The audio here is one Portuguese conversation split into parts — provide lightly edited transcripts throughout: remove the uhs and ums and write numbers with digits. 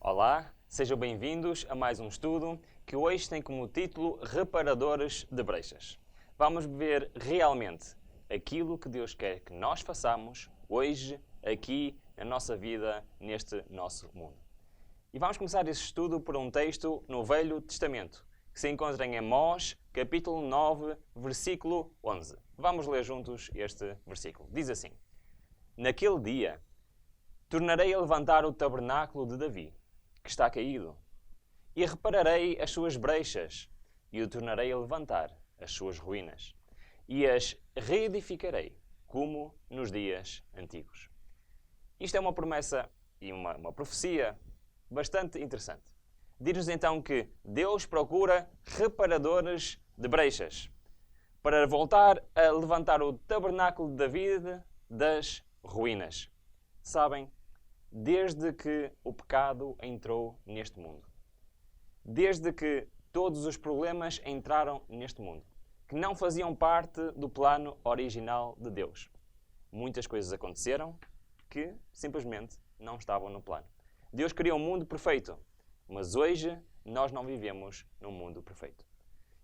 Olá, sejam bem-vindos a mais um estudo que hoje tem como título Reparadores de Brechas. Vamos ver realmente aquilo que Deus quer que nós façamos hoje, aqui, na nossa vida, neste nosso mundo. E vamos começar esse estudo por um texto no Velho Testamento, que se encontra em Amós, capítulo 9, versículo 11. Vamos ler juntos este versículo. Diz assim: Naquele dia, tornarei a levantar o tabernáculo de Davi, que está caído, e repararei as suas brechas, e o tornarei a levantar as suas ruínas, e as reedificarei, como nos dias antigos. Isto é uma promessa e uma profecia bastante interessante. Diz-nos então que Deus procura reparadores de brechas para voltar a levantar o tabernáculo de Davi das ruínas. Sabem, desde que o pecado entrou neste mundo, desde que todos os problemas entraram neste mundo, que não faziam parte do plano original de Deus, muitas coisas aconteceram que simplesmente não estavam no plano. Deus criou um mundo perfeito, mas hoje nós não vivemos num mundo perfeito.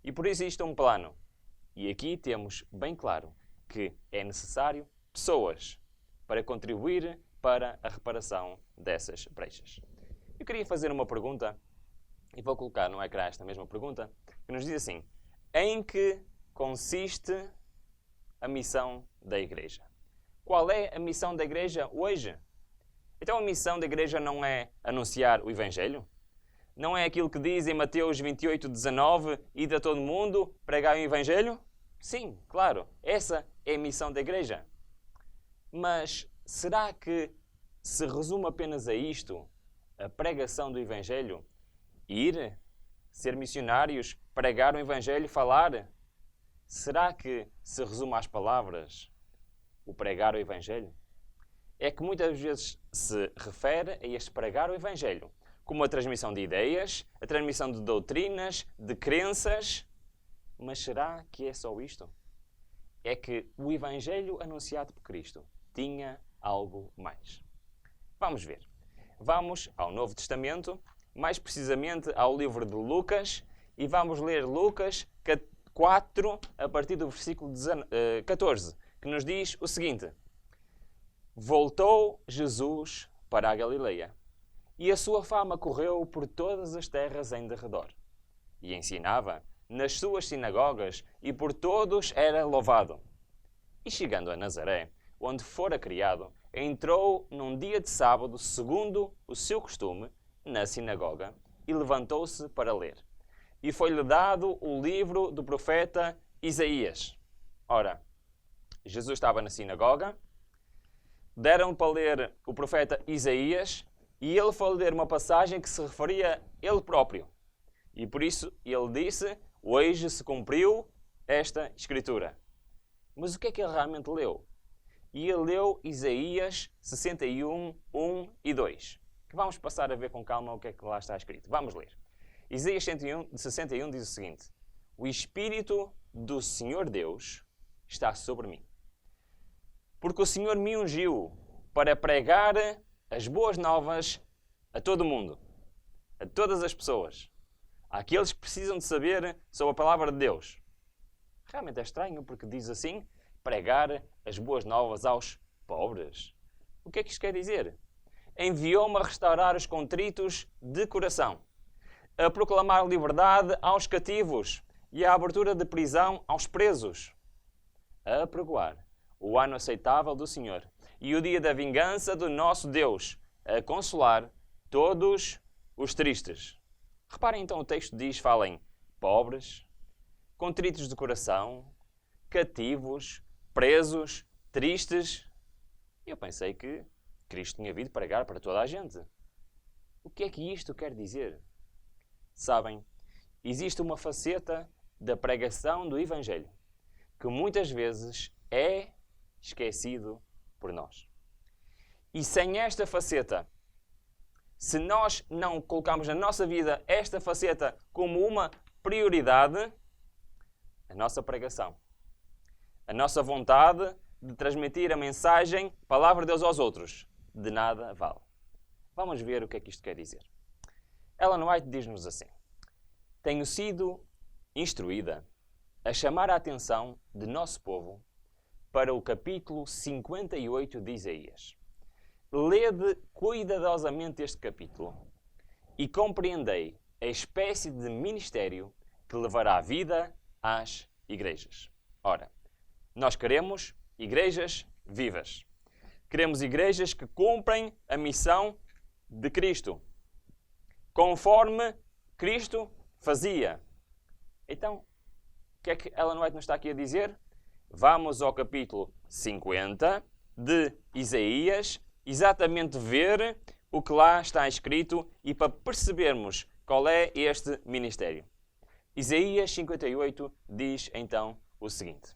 E por isso existe um plano. E aqui temos bem claro que é necessário pessoas para contribuir para a reparação dessas brechas. Eu queria fazer uma pergunta, e vou colocar no ecrã esta mesma pergunta, que nos diz assim: em que consiste a missão da Igreja? Qual é a missão da Igreja hoje? Então a missão da Igreja não é anunciar o Evangelho? Não é aquilo que diz em Mateus 28:19, ide a todo mundo, pregai o Evangelho? Sim, claro, essa é a missão da Igreja. Mas será que se resume apenas a isto, a pregação do Evangelho? Ir, ser missionários, pregar o Evangelho, falar? Será que se resume às palavras o pregar o Evangelho? É que muitas vezes se refere a este pregar o Evangelho como a transmissão de ideias, a transmissão de doutrinas, de crenças. Mas será que é só isto? É que o Evangelho anunciado por Cristo tinha algo mais. Vamos ver. Vamos ao Novo Testamento, mais precisamente ao livro de Lucas, e vamos ler Lucas 4, a partir do versículo 14, que nos diz o seguinte: Voltou Jesus para a Galileia, e a sua fama correu por todas as terras em derredor. E ensinava nas suas sinagogas, e por todos era louvado. E chegando a Nazaré, onde fora criado, entrou num dia de sábado, segundo o seu costume, na sinagoga, e levantou-se para ler. E foi-lhe dado o livro do profeta Isaías. Ora, Jesus estava na sinagoga, deram para ler o profeta Isaías, e ele foi ler uma passagem que se referia a ele próprio. E por isso ele disse: hoje se cumpriu esta escritura. Mas o que é que ele realmente leu? E ele leu Isaías 61, 1 e 2. Que vamos passar a ver com calma o que é que lá está escrito. Vamos ler. Isaías 61 diz o seguinte: O Espírito do Senhor Deus está sobre mim, porque o Senhor me ungiu para pregar as boas novas a todo o mundo, a todas as pessoas, àqueles que precisam de saber sobre a palavra de Deus. Realmente é estranho, porque diz assim: pregar as boas novas aos pobres. O que é que isto quer dizer? Enviou-me a restaurar os contritos de coração, a proclamar liberdade aos cativos e a abertura de prisão aos presos, a apregoar o ano aceitável do Senhor e o dia da vingança do nosso Deus, a consolar todos os tristes. Reparem então, o texto diz, fala em pobres, contritos de coração, cativos, presos, tristes. Eu pensei que Cristo tinha vindo pregar para toda a gente. O que é que isto quer dizer? Sabem, existe uma faceta da pregação do Evangelho que muitas vezes é esquecido por nós. E sem esta faceta, se nós não colocamos na nossa vida esta faceta como uma prioridade, a nossa pregação, a nossa vontade de transmitir a mensagem, a palavra de Deus aos outros, de nada vale. Vamos ver o que é que isto quer dizer. Ellen White diz-nos assim: tenho sido instruída a chamar a atenção de nosso povo para o capítulo 58 de Isaías. Lede cuidadosamente este capítulo e compreendei a espécie de ministério que levará a vida às igrejas. Ora, nós queremos igrejas vivas. Queremos igrejas que cumprem a missão de Cristo, conforme Cristo fazia. Então, o que é que Ellen White nos está aqui a dizer? Vamos ao capítulo 50 de Isaías, exatamente ver o que lá está escrito e para percebermos qual é este ministério. Isaías 58 diz então o seguinte: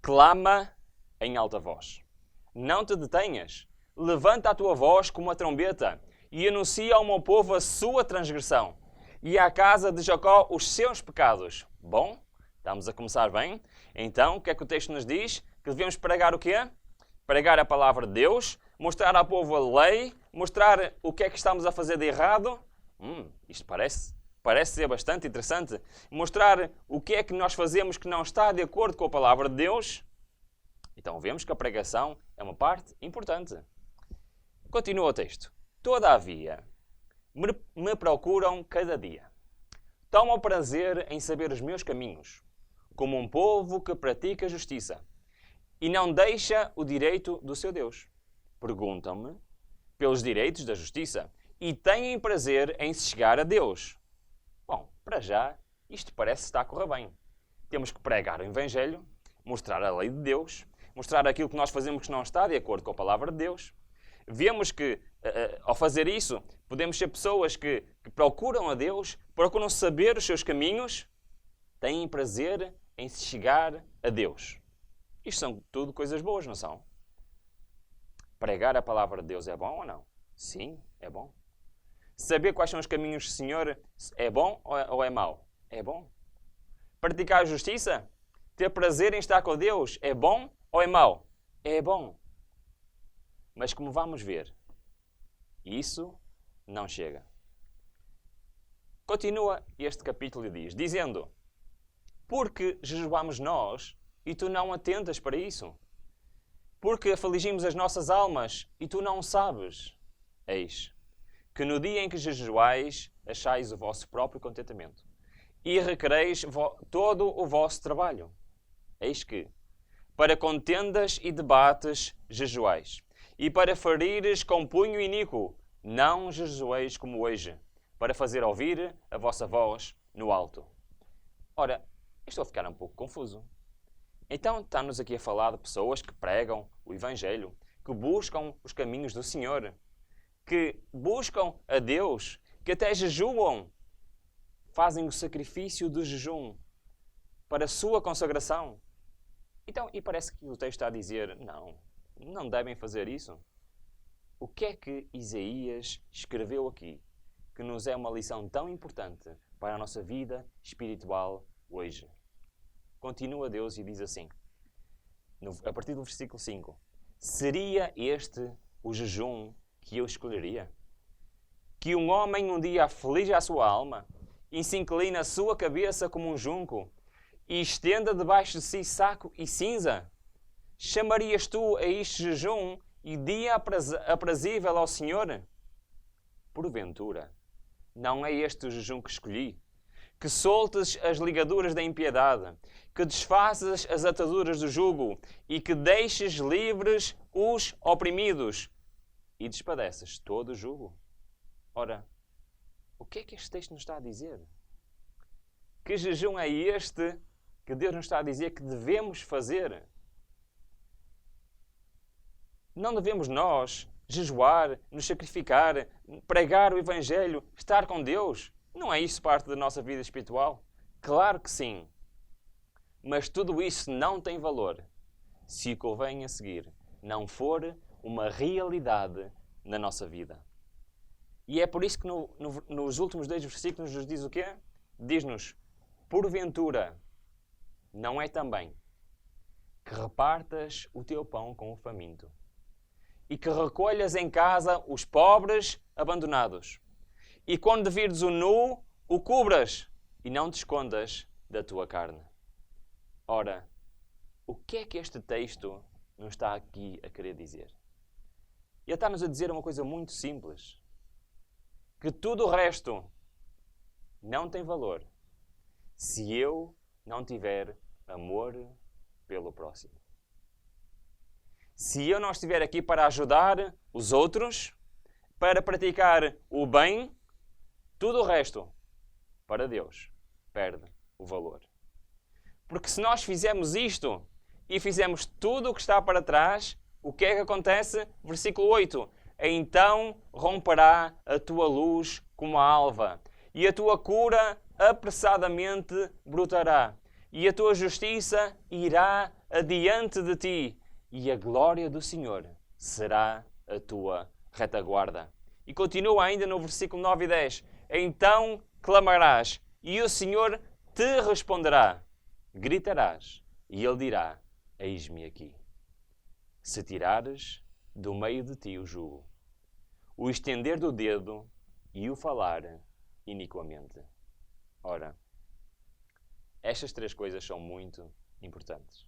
clama em alta voz. Não te detenhas. Levanta a tua voz como a trombeta e anuncia ao meu povo a sua transgressão e à casa de Jacó os seus pecados. Bom, estamos a começar bem. Então, o que é que o texto nos diz? Que devemos pregar o quê? Pregar a palavra de Deus, mostrar ao povo a lei, mostrar o que é que estamos a fazer de errado. Isto parece ser bastante interessante. Mostrar o que é que nós fazemos que não está de acordo com a palavra de Deus. Então vemos que a pregação é uma parte importante. Continua o texto. Todavia, me procuram cada dia. Tomam prazer em saber os meus caminhos, como um povo que pratica justiça e não deixa o direito do seu Deus. Perguntam-me pelos direitos da justiça e têm prazer em se chegar a Deus. Bom, para já, isto parece estar a correr bem. Temos que pregar o Evangelho, mostrar a lei de Deus, mostrar aquilo que nós fazemos que não está de acordo com a palavra de Deus. Vemos que, ao fazer isso, podemos ser pessoas que procuram a Deus, procuram saber os seus caminhos, têm prazer em se chegar a Deus. Isto são tudo coisas boas, não são? Pregar a palavra de Deus é bom ou não? Sim, é bom. Saber quais são os caminhos do Senhor é bom ou é mau? É bom. Praticar a justiça? Ter prazer em estar com Deus é bom ou é mau? É bom. Mas como vamos ver, isso não chega. Continua este capítulo e diz, dizendo: porque jejuamos nós e tu não atentas para isso? Porque afligimos as nossas almas e tu não sabes? Eis que no dia em que jejuais achais o vosso próprio contentamento e requereis todo o vosso trabalho. Eis que, para contendas e debates, jejuais, e para ferires com punho iníquo, não jejueis como hoje, para fazer ouvir a vossa voz no alto. Ora, estou a ficar um pouco confuso. Então está-nos aqui a falar de pessoas que pregam o Evangelho, que buscam os caminhos do Senhor, que buscam a Deus, que até jejuam, fazem o sacrifício do jejum para a sua consagração. Então, e parece que o texto está a dizer, não devem fazer isso. O que é que Isaías escreveu aqui, que nos é uma lição tão importante para a nossa vida espiritual hoje? Continua Deus e diz assim, a partir do versículo 5, seria este o jejum que eu escolheria? Que um homem um dia aflige a sua alma e se incline a sua cabeça como um junco e estenda debaixo de si saco e cinza? Chamarias tu a este jejum e dia aprazível ao Senhor? Porventura, não é este o jejum que escolhi? Que soltes as ligaduras da impiedade, que desfaças as ataduras do jugo e que deixes livres os oprimidos e despadeces todo o jugo? Ora, o que é que este texto nos está a dizer? Que jejum é este que Deus nos está a dizer que devemos fazer? Não devemos nós jejuar, nos sacrificar, pregar o Evangelho, estar com Deus? Não é isso parte da nossa vida espiritual? Claro que sim. Mas tudo isso não tem valor se o que vem a seguir não for uma realidade na nossa vida. E é por isso que nos últimos 2 versículos nos diz o quê? Diz-nos, porventura, não é também que repartas o teu pão com o faminto e que recolhas em casa os pobres abandonados e quando vires o nu, o cubras e não te escondas da tua carne. Ora, o que é que este texto nos está aqui a querer dizer? Ele está-nos a dizer uma coisa muito simples. Que tudo o resto não tem valor se eu não tiver amor pelo próximo. Se eu não estiver aqui para ajudar os outros, para praticar o bem, tudo o resto, para Deus, perde o valor. Porque se nós fizermos isto e fizermos tudo o que está para trás, o que é que acontece? Versículo 8. Então romperá a tua luz como a alva, e a tua cura apressadamente brotará, e a tua justiça irá adiante de ti, e a glória do Senhor será a tua retaguarda. E continua ainda no versículo 9 e 10. Então clamarás, e o Senhor te responderá. Gritarás, e Ele dirá, eis-me aqui. Se tirares do meio de ti o jugo, o estender do dedo e o falar iniquamente. Ora, estas três coisas são muito importantes.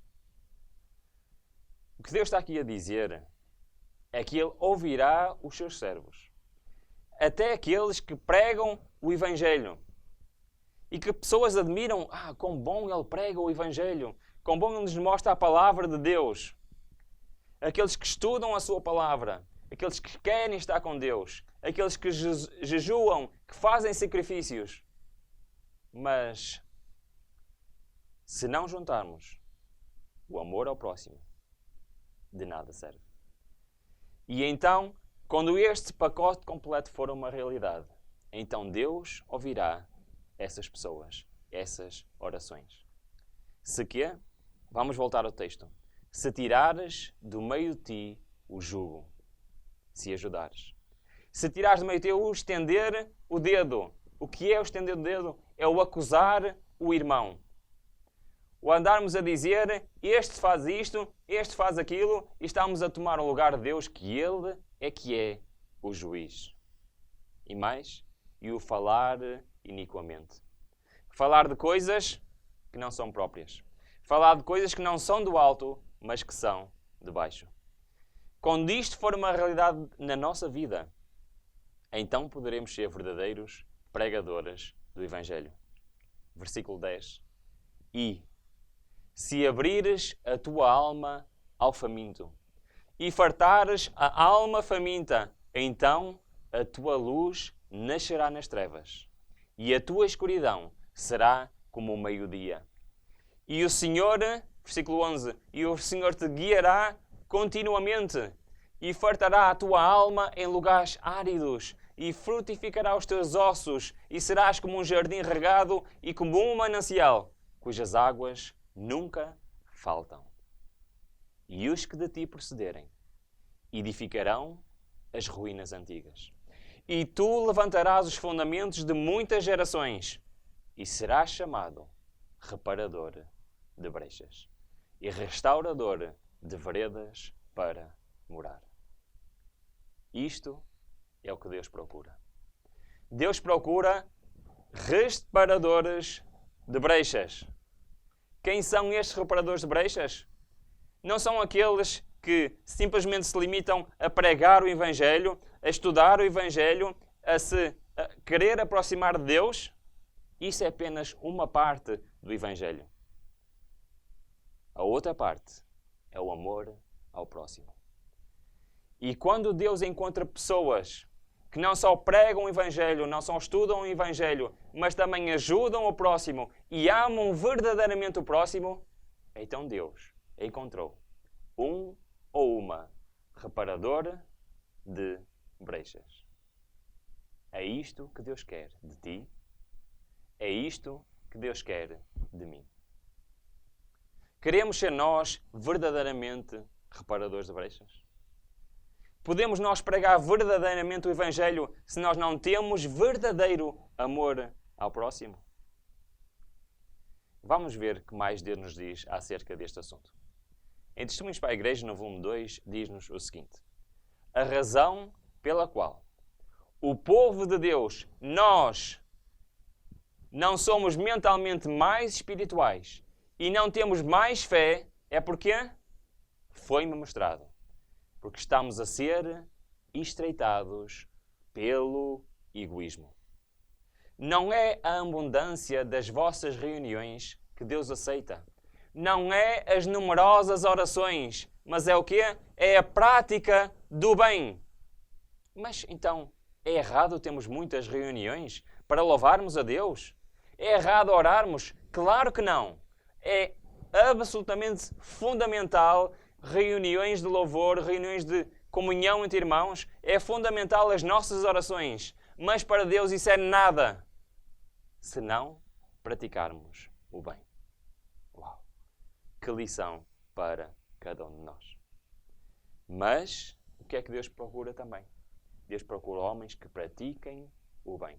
O que Deus está aqui a dizer é que Ele ouvirá os seus servos, até aqueles que pregam o Evangelho. E que pessoas admiram, quão bom ele prega o Evangelho, quão bom ele nos mostra a palavra de Deus. Aqueles que estudam a sua palavra, aqueles que querem estar com Deus, aqueles que jejuam, que fazem sacrifícios. Mas, se não juntarmos o amor ao próximo, de nada serve. E então, quando este pacote completo for uma realidade, então Deus ouvirá essas pessoas, essas orações. Se quê? Vamos voltar ao texto. Se tirares do meio de ti o jugo, se ajudares. Se tirares do meio de ti o estender o dedo. O que é o estender o dedo? É o acusar o irmão. O andarmos a dizer, este faz isto, este faz aquilo, e estamos a tomar o lugar de Deus, que Ele é o juiz. E mais, e o falar iniquamente. Falar de coisas que não são próprias. Falar de coisas que não são do alto, mas que são de baixo. Quando isto for uma realidade na nossa vida, então poderemos ser verdadeiros pregadores do Evangelho. Versículo 10. E se abrires a tua alma ao faminto e fartares a alma faminta, então a tua luz nascerá nas trevas e a tua escuridão será como o meio-dia. E o Senhor, versículo 11, e o Senhor te guiará continuamente e fartará a tua alma em lugares áridos e frutificará os teus ossos e serás como um jardim regado e como um manancial, cujas águas nunca faltam. E os que de ti procederem edificarão as ruínas antigas. E tu levantarás os fundamentos de muitas gerações e serás chamado reparador de brechas e restaurador de veredas para morar. Isto é o que Deus procura. Deus procura reparadores de brechas. Quem são estes reparadores de brechas? Não são aqueles que simplesmente se limitam a pregar o Evangelho, a estudar o Evangelho, a querer aproximar de Deus. Isso é apenas uma parte do Evangelho. A outra parte é o amor ao próximo. E quando Deus encontra pessoas que não só pregam o Evangelho, não só estudam o Evangelho, mas também ajudam o próximo e amam verdadeiramente o próximo, então Deus encontrou um ou uma reparadora de brechas. É isto que Deus quer de ti. É isto que Deus quer de mim. Queremos ser nós verdadeiramente reparadores de brechas? Podemos nós pregar verdadeiramente o Evangelho se nós não temos verdadeiro amor ao próximo? Vamos ver o que mais Deus nos diz acerca deste assunto. Em Testemunhos para a Igreja, no volume 2, diz-nos o seguinte: a razão pela qual o povo de Deus, nós, não somos mentalmente mais espirituais e não temos mais fé, é porque foi-me mostrado. Porque estamos a ser estreitados pelo egoísmo. Não é a abundância das vossas reuniões que Deus aceita. Não é as numerosas orações, mas é o quê? É a prática do bem. Mas então, é errado termos muitas reuniões para louvarmos a Deus? É errado orarmos? Claro que não. É absolutamente fundamental reuniões de louvor, reuniões de comunhão entre irmãos. É fundamental as nossas orações. Mas para Deus isso é nada se não praticarmos o bem. Uau! Que lição para cada um de nós. Mas o que é que Deus procura também? Deus procura homens que pratiquem o bem.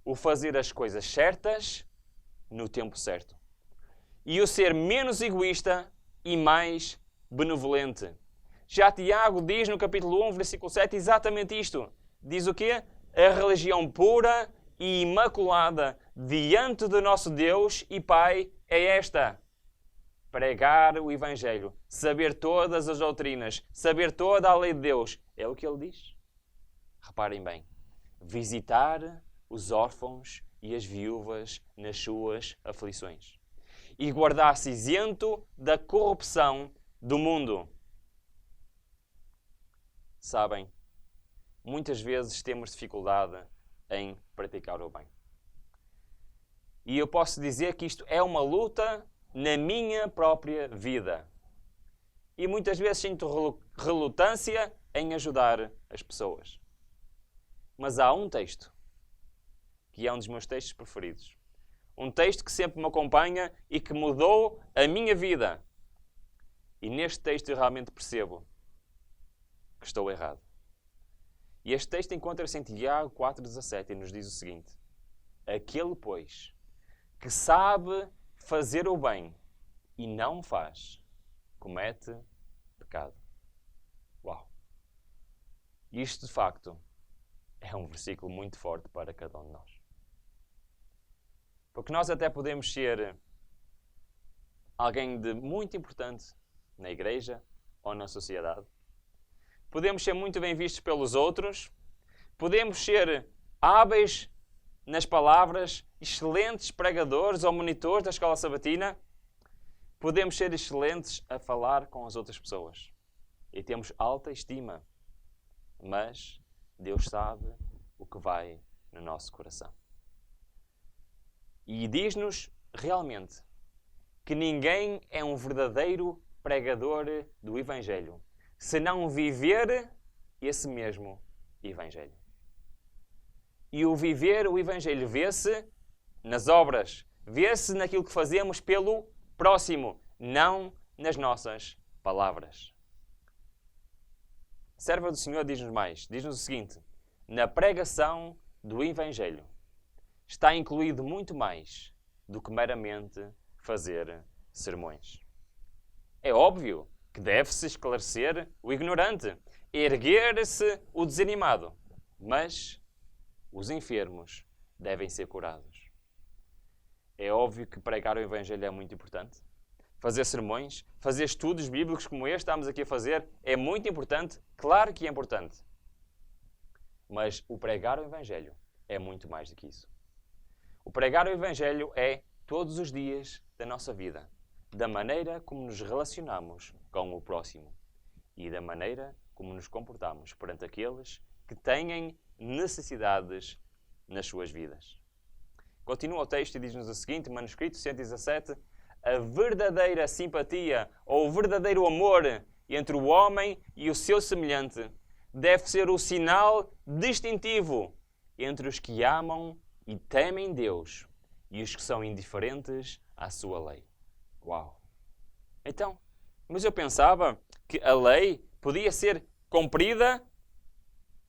O fazer as coisas certas no tempo certo. E o ser menos egoísta e mais benevolente. Já Tiago diz no capítulo 1, versículo 7, exatamente isto. Diz o quê? A religião pura e imaculada diante do nosso Deus e Pai é esta: pregar o Evangelho, saber todas as doutrinas, saber toda a lei de Deus. É o que ele diz. Reparem bem. Visitar os órfãos e as viúvas nas suas aflições. E guardar-se isento da corrupção do mundo. Sabem, muitas vezes temos dificuldade em praticar o bem. E eu posso dizer que isto é uma luta na minha própria vida. E muitas vezes sinto relutância em ajudar as pessoas. Mas há um texto que é um dos meus textos preferidos. Um texto que sempre me acompanha e que mudou a minha vida. E neste texto eu realmente percebo que estou errado. E este texto encontra-se em Tiago 4,17 e nos diz o seguinte: aquele, pois, que sabe fazer o bem e não faz, comete pecado. Uau! Isto, de facto, é um versículo muito forte para cada um de nós. Porque nós até podemos ser alguém de muito importante na igreja ou na sociedade. Podemos ser muito bem vistos pelos outros. Podemos ser hábeis nas palavras, excelentes pregadores ou monitores da escola sabatina. Podemos ser excelentes a falar com as outras pessoas. E temos alta estima. Mas Deus sabe o que vai no nosso coração. E diz-nos realmente que ninguém é um verdadeiro pregador do Evangelho se não viver esse mesmo Evangelho. E o viver o Evangelho vê-se nas obras, vê-se naquilo que fazemos pelo próximo, não nas nossas palavras. A serva do Senhor diz-nos mais, diz-nos o seguinte: na pregação do Evangelho está incluído muito mais do que meramente fazer sermões. É óbvio que deve-se esclarecer o ignorante, erguer-se o desanimado, mas os enfermos devem ser curados. É óbvio que pregar o Evangelho é muito importante. Fazer sermões, fazer estudos bíblicos como este que estamos aqui a fazer é muito importante, claro que é importante. Mas o pregar o Evangelho é muito mais do que isso. O pregar o Evangelho é todos os dias da nossa vida, da maneira como nos relacionamos com o próximo e da maneira como nos comportamos perante aqueles que têm necessidades nas suas vidas. Continua o texto e diz-nos o seguinte, manuscrito 117, a verdadeira simpatia ou o verdadeiro amor entre o homem e o seu semelhante deve ser o sinal distintivo entre os que amam e temem Deus e os que são indiferentes à sua lei. Uau! Então, mas eu pensava que a lei podia ser cumprida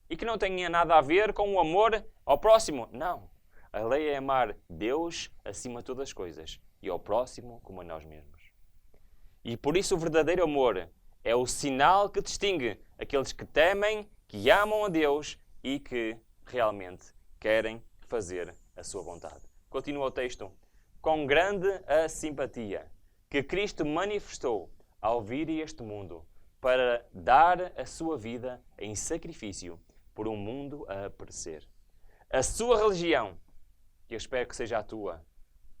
e que não tinha nada a ver com o amor ao próximo. Não. A lei é amar Deus acima de todas as coisas e ao próximo como a nós mesmos. E por isso o verdadeiro amor é o sinal que distingue aqueles que temem, que amam a Deus e que realmente querem fazer a sua vontade. Continua o texto. Com grande a simpatia que Cristo manifestou ao vir a este mundo para dar a sua vida em sacrifício por um mundo a perecer. A sua religião, que eu espero que seja a tua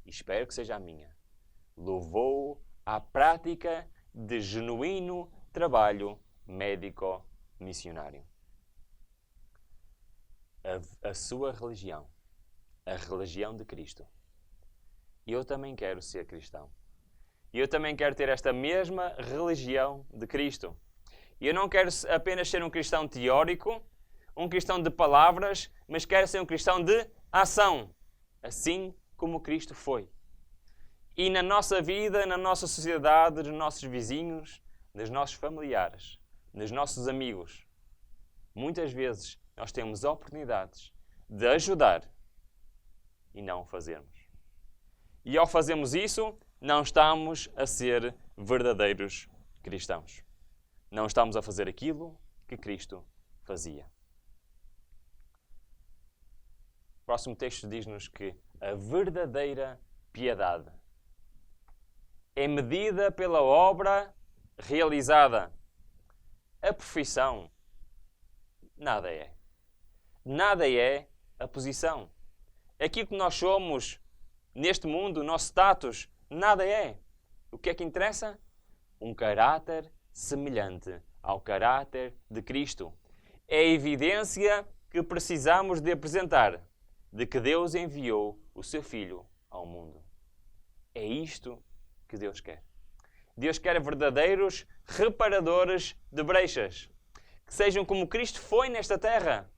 e espero que seja a minha, levou-o à prática de genuíno trabalho médico-missionário. A sua religião, a religião de Cristo. Eu também quero ser cristão. Eu também quero ter esta mesma religião de Cristo. E eu não quero apenas ser um cristão teórico, um cristão de palavras, mas quero ser um cristão de ação, assim como Cristo foi. E na nossa vida, na nossa sociedade, nos nossos vizinhos, nos nossos familiares, nos nossos amigos, muitas vezes nós temos oportunidades de ajudar e não o fazermos. E ao fazermos isso, não estamos a ser verdadeiros cristãos. Não estamos a fazer aquilo que Cristo fazia. O próximo texto diz-nos que a verdadeira piedade é medida pela obra realizada. A perfeição nada é. Nada é a posição. Aquilo que nós somos neste mundo, o nosso status, nada é. O que é que interessa? Um caráter semelhante ao caráter de Cristo. É a evidência que precisamos de apresentar de que Deus enviou o seu Filho ao mundo. É isto que Deus quer. Deus quer verdadeiros reparadores de brechas, que sejam como Cristo foi nesta terra.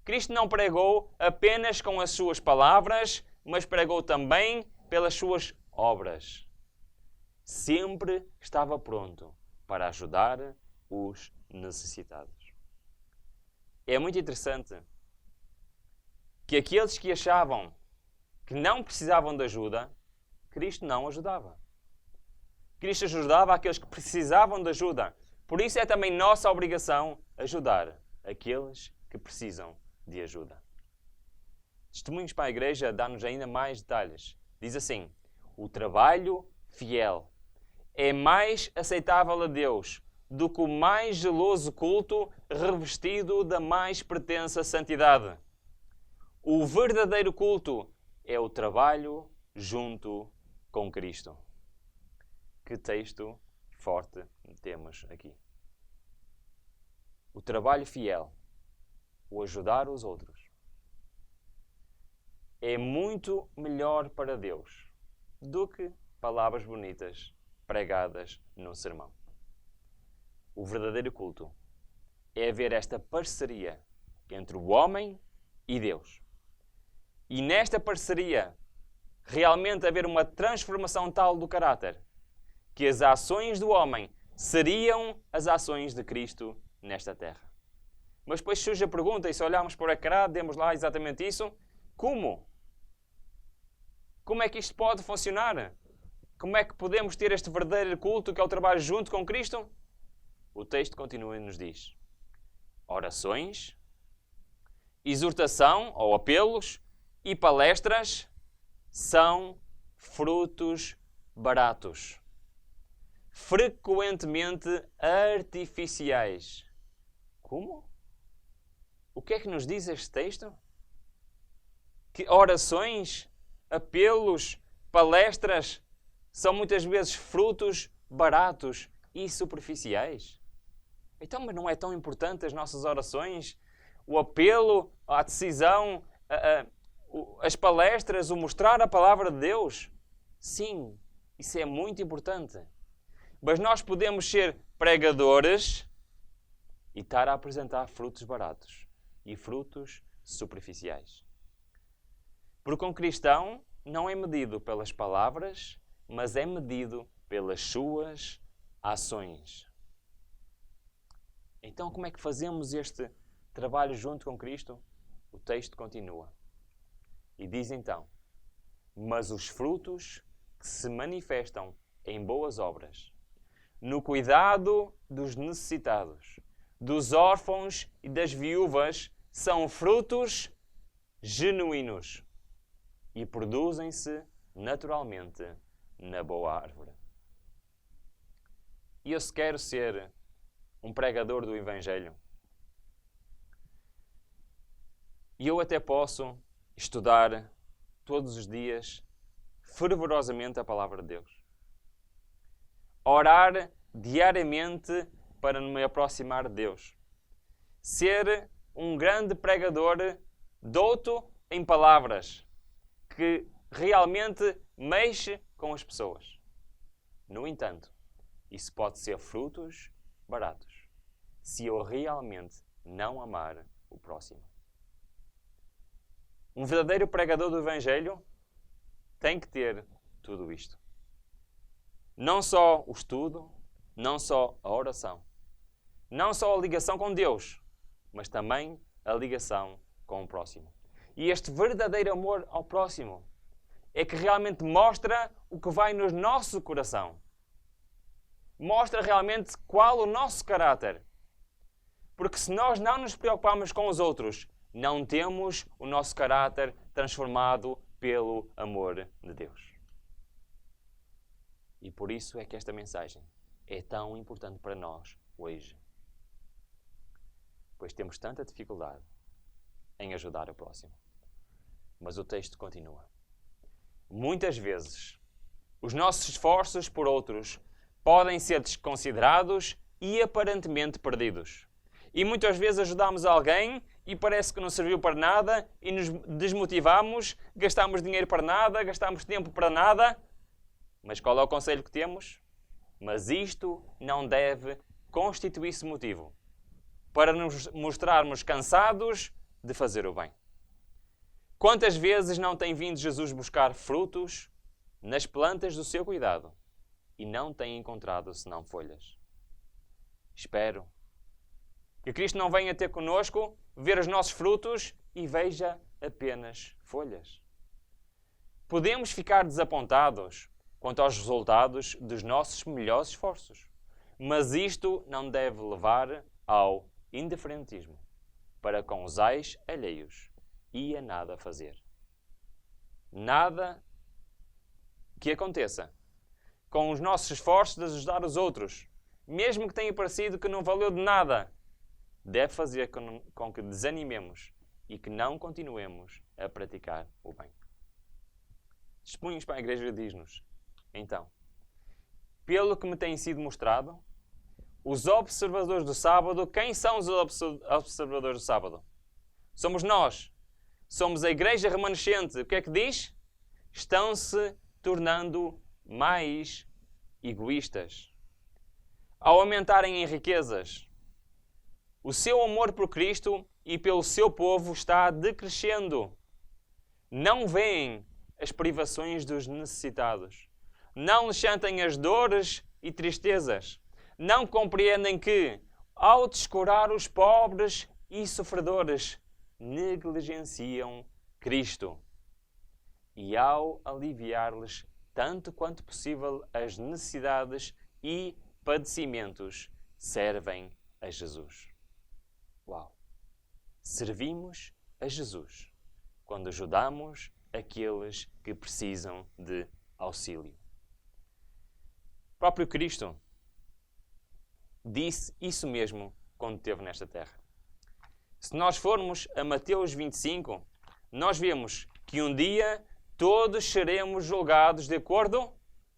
Cristo não pregou apenas com as suas palavras, mas pregou também pelas suas obras. Sempre estava pronto para ajudar os necessitados. É muito interessante que aqueles que achavam que não precisavam de ajuda, Cristo não ajudava. Cristo ajudava aqueles que precisavam de ajuda. Por isso é também nossa obrigação ajudar aqueles que precisam de ajuda. Testemunhos para a Igreja dá-nos ainda mais detalhes. Diz assim: o trabalho fiel é mais aceitável a Deus do que o mais zeloso culto revestido da mais pretensa santidade. O verdadeiro culto é o trabalho junto com Cristo. Que texto forte temos aqui. O trabalho fiel, o ajudar os outros, é muito melhor para Deus do que palavras bonitas pregadas num sermão. O verdadeiro culto é haver esta parceria entre o homem e Deus. E nesta parceria, realmente haver uma transformação tal do caráter, que as ações do homem seriam as ações de Cristo nesta terra. Mas depois surge a pergunta, e se olharmos para o ecrã, demos lá exatamente isso: como? Como é que isto pode funcionar? Como é que podemos ter este verdadeiro culto que é o trabalho junto com Cristo? O texto continua e nos diz: orações, exortação ou apelos e palestras são frutos baratos, frequentemente artificiais. Como? O que é que nos diz este texto? Que orações, apelos, palestras são muitas vezes frutos baratos e superficiais. Então, mas não é tão importante as nossas orações, o apelo, a decisão, as palestras, o mostrar a palavra de Deus? Sim, isso é muito importante. Mas nós podemos ser pregadores e estar a apresentar frutos baratos e frutos superficiais. Porque um cristão não é medido pelas palavras, mas é medido pelas suas ações. Então, como é que fazemos este trabalho junto com Cristo? O texto continua. E diz então: mas os frutos que se manifestam em boas obras, no cuidado dos necessitados, dos órfãos e das viúvas, são frutos genuínos e produzem-se naturalmente na boa árvore. E eu se quero ser um pregador do Evangelho, e eu até posso estudar todos os dias fervorosamente a palavra de Deus. Orar diariamente para me aproximar de Deus. Ser um grande pregador douto em palavras, que realmente mexe com as pessoas. No entanto, isso pode ser frutos baratos, se eu realmente não amar o próximo. Um verdadeiro pregador do Evangelho tem que ter tudo isto. Não só o estudo, não só a oração, não só a ligação com Deus, mas também a ligação com o próximo. E este verdadeiro amor ao próximo é que realmente mostra o que vai no nosso coração. Mostra realmente qual o nosso caráter. Porque se nós não nos preocupamos com os outros, não temos o nosso caráter transformado pelo amor de Deus. E por isso é que esta mensagem é tão importante para nós hoje. Pois temos tanta dificuldade em ajudar o próximo. Mas o texto continua. Muitas vezes, os nossos esforços por outros podem ser desconsiderados e aparentemente perdidos. E muitas vezes ajudamos alguém e parece que não serviu para nada e nos desmotivamos, gastamos dinheiro para nada, gastamos tempo para nada. Mas qual é o conselho que temos? Mas isto não deve constituir-se motivo para nos mostrarmos cansados de fazer o bem. Quantas vezes não tem vindo Jesus buscar frutos nas plantas do seu cuidado e não tem encontrado senão folhas? Espero que Cristo não venha ter conosco, ver os nossos frutos e veja apenas folhas. Podemos ficar desapontados quanto aos resultados dos nossos melhores esforços, mas isto não deve levar ao indiferentismo para com os ais alheios e a nada fazer. Nada que aconteça com os nossos esforços de ajudar os outros, mesmo que tenha parecido que não valeu de nada, deve fazer com que desanimemos e que não continuemos a praticar o bem. Testemunhos para a Igreja diz-nos, então, pelo que me tem sido mostrado, os observadores do sábado, quem são os observadores do sábado? Somos nós. Somos a igreja remanescente. O que é que diz? Estão-se tornando mais egoístas. Ao aumentarem em riquezas, o seu amor por Cristo e pelo seu povo está decrescendo. Não veem as privações dos necessitados. Não lhes sentem as dores e tristezas. Não compreendem que, ao descurar os pobres e sofredores, negligenciam Cristo. E ao aliviar-lhes tanto quanto possível as necessidades e padecimentos, servem a Jesus. Uau! Servimos a Jesus quando ajudamos aqueles que precisam de auxílio. O próprio Cristo disse isso mesmo quando esteve nesta terra. Se nós formos a Mateus 25, nós vemos que um dia todos seremos julgados de acordo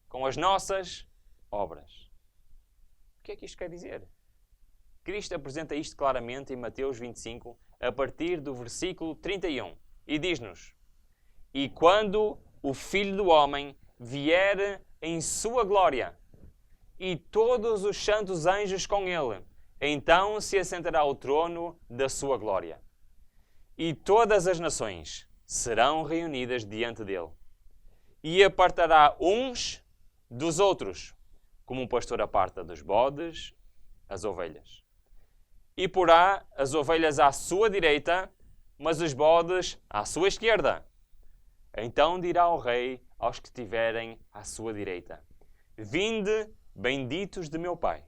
com as nossas obras. O que é que isto quer dizer? Cristo apresenta isto claramente em Mateus 25, a partir do versículo 31, e diz-nos: E quando o Filho do Homem vier em sua glória, e todos os santos anjos com ele, então se assentará ao trono da sua glória. E todas as nações serão reunidas diante dele. E apartará uns dos outros, como um pastor aparta dos bodes as ovelhas. E porá as ovelhas à sua direita, mas os bodes à sua esquerda. Então dirá o rei aos que estiverem à sua direita: Vinde, benditos de meu Pai,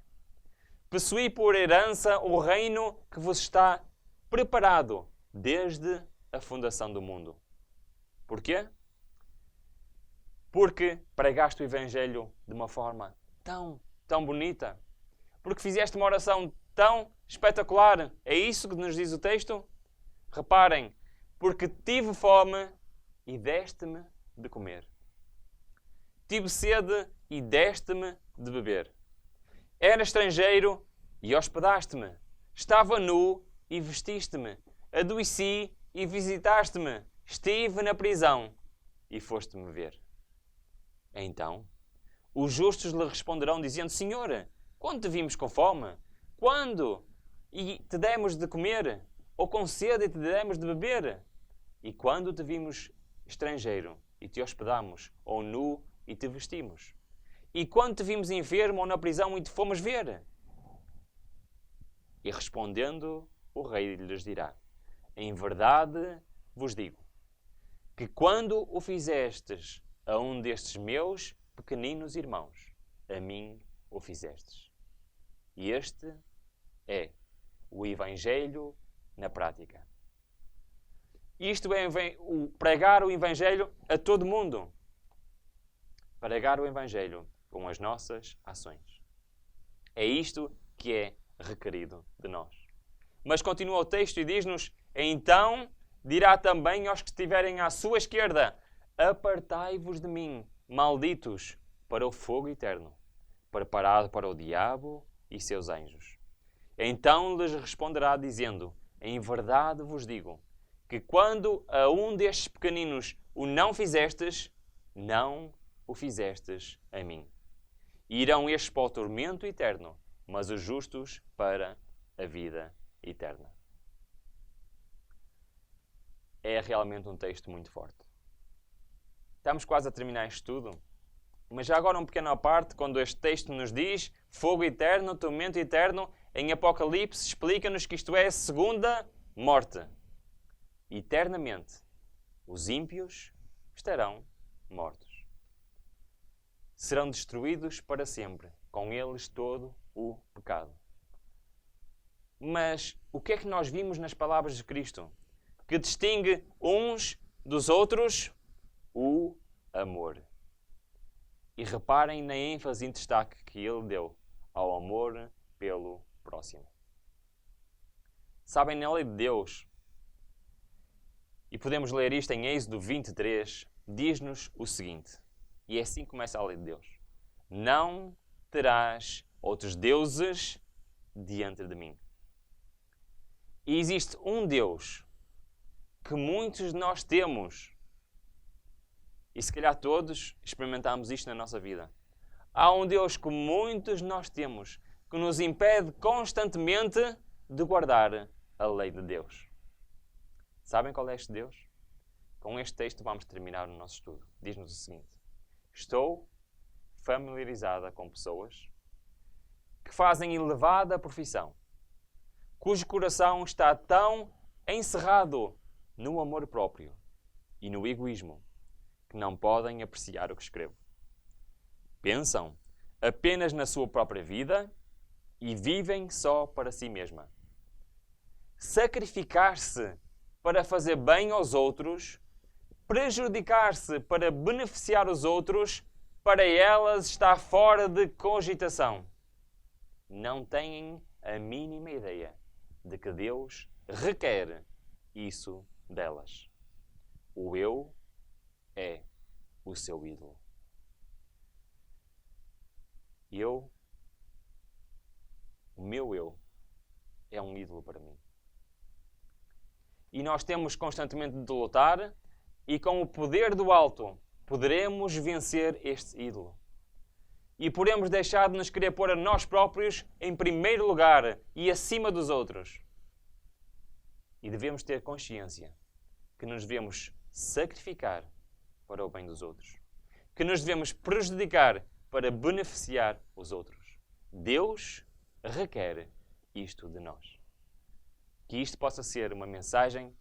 possuí por herança o reino que vos está preparado desde a fundação do mundo. Porquê? Porque pregaste o Evangelho de uma forma tão bonita. Porque fizeste uma oração tão espetacular. É isso que nos diz o texto? Reparem, porque tive fome e deste-me de comer. Tive sede e deste-me de beber. Era estrangeiro e hospedaste-me. Estava nu e vestiste-me. Adoeci e visitaste-me. Estive na prisão e foste-me ver. Então, os justos lhe responderão dizendo: Senhor, quando te vimos com fome? Quando? E te demos de comer? Ou com sede e te demos de beber? E quando te vimos estrangeiro e te hospedamos? Ou nu e te vestimos? E quando te vimos enfermo ou na prisão e te fomos ver? E respondendo, o rei lhes dirá: Em verdade vos digo, que quando o fizestes a um destes meus pequeninos irmãos, a mim o fizestes. E este é o Evangelho na prática. Isto é pregar o Evangelho a todo mundo. Pregar o Evangelho com as nossas ações. É isto que é requerido de nós. Mas continua o texto e diz-nos: Então dirá também aos que estiverem à sua esquerda: Apartai-vos de mim, malditos, para o fogo eterno, preparado para o diabo e seus anjos. Então lhes responderá dizendo: Em verdade vos digo, que quando a um destes pequeninos o não fizestes, não o fizestes a mim. E irão estes para o tormento eterno, mas os justos para a vida eterna. É realmente um texto muito forte. Estamos quase a terminar este estudo, mas já agora uma pequena parte, quando este texto nos diz fogo eterno, tormento eterno, em Apocalipse explica-nos que isto é a segunda morte. Eternamente, os ímpios estarão mortos. Serão destruídos para sempre, com eles todo o pecado. Mas o que é que nós vimos nas palavras de Cristo? Que distingue uns dos outros? O amor. E reparem na ênfase em destaque que ele deu ao amor pelo próximo. Sabem, na lei de Deus, e podemos ler isto em Êxodo 23, diz-nos o seguinte, e é assim que começa a lei de Deus: Não terás outros deuses diante de mim. E existe um Deus que muitos de nós temos, e se calhar todos experimentamos isto na nossa vida. Há um Deus que muitos de nós temos, que nos impede constantemente de guardar a lei de Deus. Sabem qual é este Deus? Com este texto vamos terminar o nosso estudo. Diz-nos o seguinte: Estou familiarizada com pessoas que fazem elevada profissão, cujo coração está tão encerrado no amor próprio e no egoísmo que não podem apreciar o que escrevo. Pensam apenas na sua própria vida e vivem só para si mesma. Sacrificar-se para fazer bem aos outros, prejudicar-se para beneficiar os outros, para elas está fora de cogitação. Não têm a mínima ideia de que Deus requer isso delas. O eu é o seu ídolo. O meu eu, é um ídolo para mim. E nós temos constantemente de lutar, e com o poder do alto poderemos vencer este ídolo. E podemos deixar de nos querer pôr a nós próprios em primeiro lugar e acima dos outros. E devemos ter consciência que nos devemos sacrificar para o bem dos outros. Que nos devemos prejudicar para beneficiar os outros. Deus requer isto de nós. Que isto possa ser uma mensagem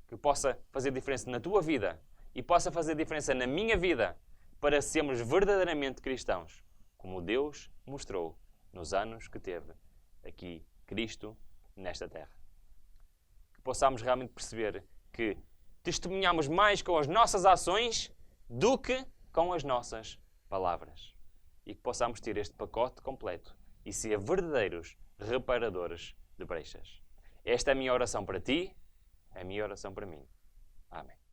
que possa fazer diferença na tua vida e possa fazer diferença na minha vida para sermos verdadeiramente cristãos, como Deus mostrou nos anos que teve aqui Cristo nesta terra. Que possamos realmente perceber que testemunhamos mais com as nossas ações do que com as nossas palavras. E que possamos ter este pacote completo e ser verdadeiros reparadores de brechas. Esta é a minha oração para ti, é a minha oração para mim. Amém.